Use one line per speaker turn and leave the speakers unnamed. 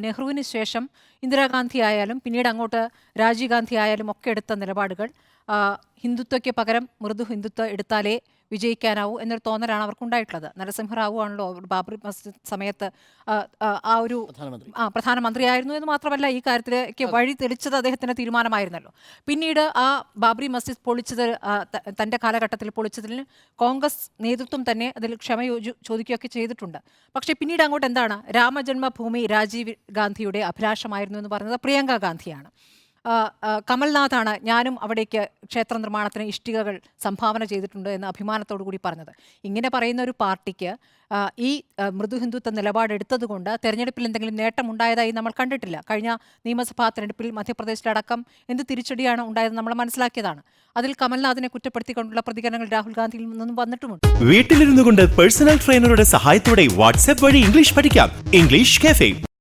നെഹ്റുവിന് ശേഷം ഇന്ദിരാഗാന്ധി ആയാലും പിന്നീട് അങ്ങോട്ട് രാജീവ് ഗാന്ധി ആയാലും ഒക്കെ എടുത്ത നിലപാടുകൾ ഹിന്ദുത്വയ്ക്ക് പകരം മൃദു ഹിന്ദുത്വ എടുത്താലേ വിജയിക്കാനാവൂ എന്നൊരു തോന്നലാണ് അവർക്കുണ്ടായിട്ടുള്ളത്. നരസിംഹറാവു ആണല്ലോ ബാബറി മസ്ജിദ് സമയത്ത് ആ ഒരു പ്രധാനമന്ത്രിയായിരുന്നു എന്ന് മാത്രമല്ല ഈ കാര്യത്തിലേക്ക് വഴി തെളിച്ചത് അദ്ദേഹത്തിന്റെ തീരുമാനമായിരുന്നല്ലോ. പിന്നീട് ആ ബാബറി മസ്ജിദ് പൊളിച്ചത് തന്റെ കാലഘട്ടത്തിൽ പൊളിച്ചതിന് കോൺഗ്രസ് നേതൃത്വം തന്നെ അതിൽ ക്ഷമ ചോദിക്കുകയൊക്കെ ചെയ്തിട്ടുണ്ട്. പക്ഷേ പിന്നീട് അങ്ങോട്ട് എന്താണ് രാമജന്മഭൂമി രാജീവ് ഗാന്ധിയുടെ അഭിലാഷമായിരുന്നു എന്ന് പറയുന്നത് പ്രിയങ്ക ഗാന്ധിയാണ്. കമൽനാഥാണ് ഞാനും അവിടേക്ക് ക്ഷേത്ര നിർമ്മാണത്തിന് ഇഷ്ടികകൾ സംഭാവന ചെയ്തിട്ടുണ്ട് എന്ന് അഭിമാനത്തോടു കൂടി പറഞ്ഞത്. ഇങ്ങനെ പറയുന്ന ഒരു പാർട്ടിക്ക് ഈ മൃദു ഹിന്ദുത്വ നിലപാടെടുത്തതുകൊണ്ട് തെരഞ്ഞെടുപ്പിൽ എന്തെങ്കിലും നേട്ടമുണ്ടായതായി നമ്മൾ കണ്ടിട്ടില്ല. കഴിഞ്ഞ നിയമസഭാ തെരഞ്ഞെടുപ്പിൽ മധ്യപ്രദേശിലടക്കം എന്ത് തിരിച്ചടിയാണ് ഉണ്ടായതെന്ന് നമ്മൾ മനസ്സിലാക്കിയതാണ്. അതിൽ കമൽനാഥിനെ കുറ്റപ്പെടുത്തിക്കൊണ്ടുള്ള പ്രതികരണങ്ങൾ രാഹുൽ ഗാന്ധിയിൽ നിന്നും വന്നിട്ടുമുണ്ട്.
വീട്ടിലിരുന്നു കൊണ്ട് പേഴ്സണൽ ട്രെയിനറുടെ സഹായത്തോടെ വാട്സ്ആപ്പ് വഴി ഇംഗ്ലീഷ് പഠിക്കാം. English cafe.